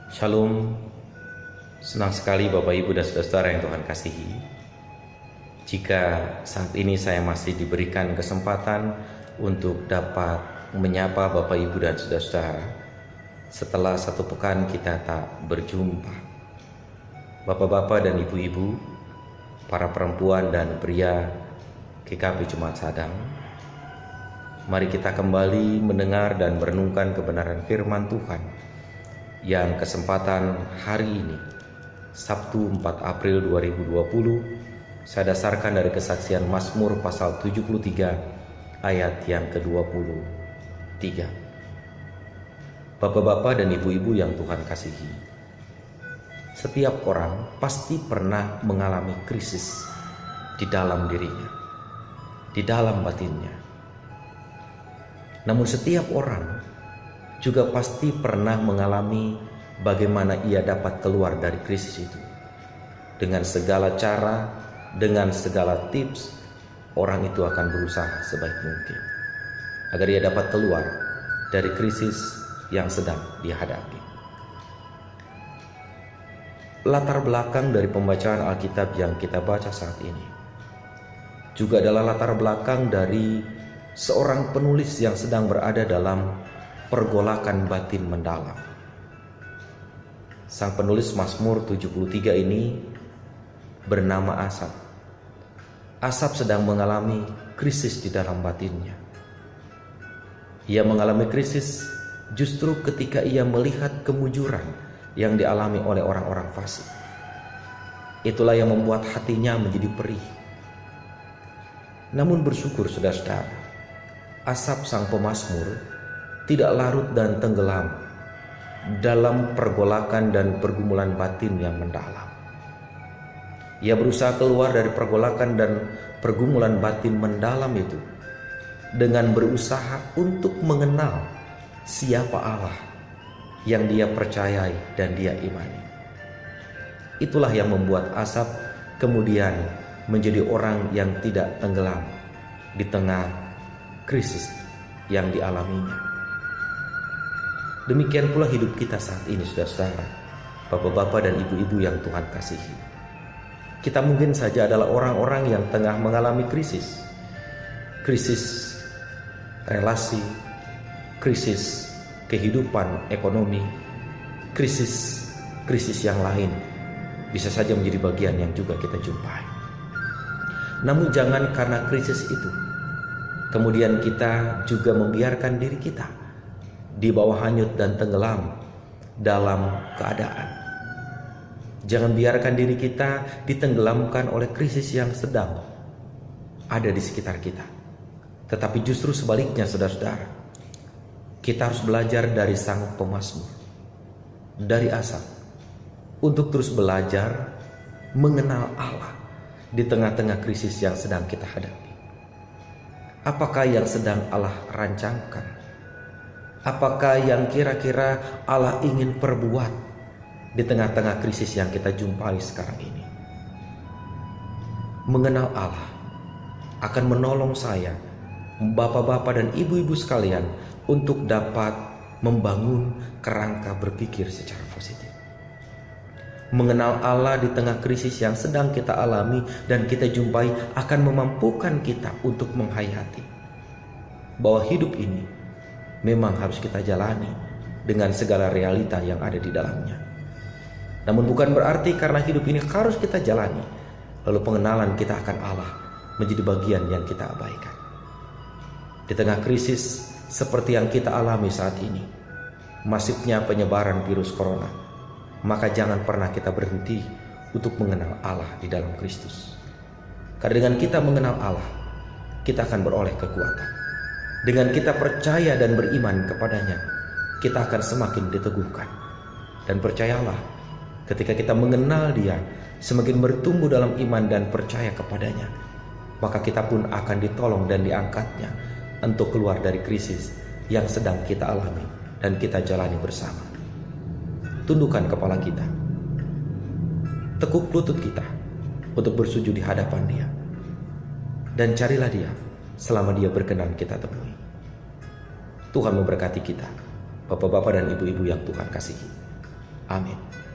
Shalom, senang sekali Bapak Ibu dan Saudara yang Tuhan kasihi. Jika saat ini saya masih diberikan kesempatan untuk dapat menyapa Bapak Ibu dan Saudara setelah satu pekan kita tak berjumpa. Bapak-bapak dan ibu-ibu, para perempuan dan pria GKP Jemaat Sadang, mari kita kembali mendengar dan merenungkan kebenaran firman Tuhan yang kesempatan hari ini, Sabtu 4 April 2020, saya dasarkan dari kesaksian Mazmur pasal 73 ayat yang ke-23. Bapak-bapak dan ibu-ibu yang Tuhan kasihi, setiap orang pasti pernah mengalami krisis di dalam dirinya, di dalam batinnya. Namun setiap orang juga pasti pernah mengalami bagaimana ia dapat keluar dari krisis itu. Dengan segala cara, dengan segala tips, orang itu akan berusaha sebaik mungkin agar ia dapat keluar dari krisis yang sedang dihadapi. Latar belakang dari pembacaan Alkitab yang kita baca saat ini juga adalah latar belakang dari seorang penulis yang sedang berada dalam pergolakan batin mendalam. Sang penulis Mazmur 73 ini bernama Asaf. Asaf sedang mengalami krisis di dalam batinnya. Ia mengalami krisis justru ketika ia melihat kemujuran yang dialami oleh orang-orang fasik. Itulah yang membuat hatinya menjadi perih. Namun bersyukur saudara-saudara, Asaf sang pemazmur tidak larut dan tenggelam dalam pergolakan dan pergumulan batin yang mendalam. Ia berusaha keluar dari pergolakan dan pergumulan batin mendalam itu dengan berusaha untuk mengenal siapa Allah yang dia percayai dan dia imani. Itulah yang membuat Asaf kemudian menjadi orang yang tidak tenggelam di tengah krisis yang dialaminya. Demikian pula hidup kita saat ini, saudara-saudara, bapak-bapak dan ibu-ibu yang Tuhan kasihi. Kita mungkin saja adalah orang-orang yang tengah mengalami krisis. Krisis relasi, krisis kehidupan ekonomi, krisis yang lain bisa saja menjadi bagian yang juga kita jumpai. Namun jangan karena krisis itu kemudian kita juga membiarkan diri kita di bawah hanyut dan tenggelam dalam keadaan. Jangan biarkan diri kita ditenggelamkan oleh krisis yang sedang ada di sekitar kita. Tetapi justru sebaliknya, saudara-saudara, kita harus belajar dari sang pemazmur, dari Asaf, untuk terus belajar mengenal Allah di tengah-tengah krisis yang sedang kita hadapi. Apakah yang sedang Allah rancangkan? Apakah yang kira-kira Allah ingin perbuat di tengah-tengah krisis yang kita jumpai sekarang ini? Mengenal Allah akan menolong saya, bapak-bapak dan ibu-ibu sekalian, untuk dapat membangun kerangka berpikir secara positif. Mengenal Allah di tengah krisis yang sedang kita alami dan kita jumpai akan memampukan kita untuk menghayati bahwa hidup ini memang harus kita jalani dengan segala realita yang ada di dalamnya. Namun bukan berarti karena hidup ini harus kita jalani, lalu pengenalan kita akan Allah menjadi bagian yang kita abaikan. Di tengah krisis seperti yang kita alami saat ini, masifnya penyebaran virus corona, maka jangan pernah kita berhenti untuk mengenal Allah di dalam Kristus. Karena dengan kita mengenal Allah, kita akan beroleh kekuatan. Dengan kita percaya dan beriman kepadanya, kita akan semakin diteguhkan. Dan percayalah, ketika kita mengenal Dia, semakin bertumbuh dalam iman dan percaya kepadanya, maka kita pun akan ditolong dan diangkatnya untuk keluar dari krisis yang sedang kita alami dan kita jalani bersama. Tundukkan kepala kita, tekuk lutut kita untuk bersujud di hadapan Dia, dan carilah Dia selama Dia berkenan kita temui. Tuhan memberkati kita, bapak-bapak dan ibu-ibu yang Tuhan kasihi. Amin.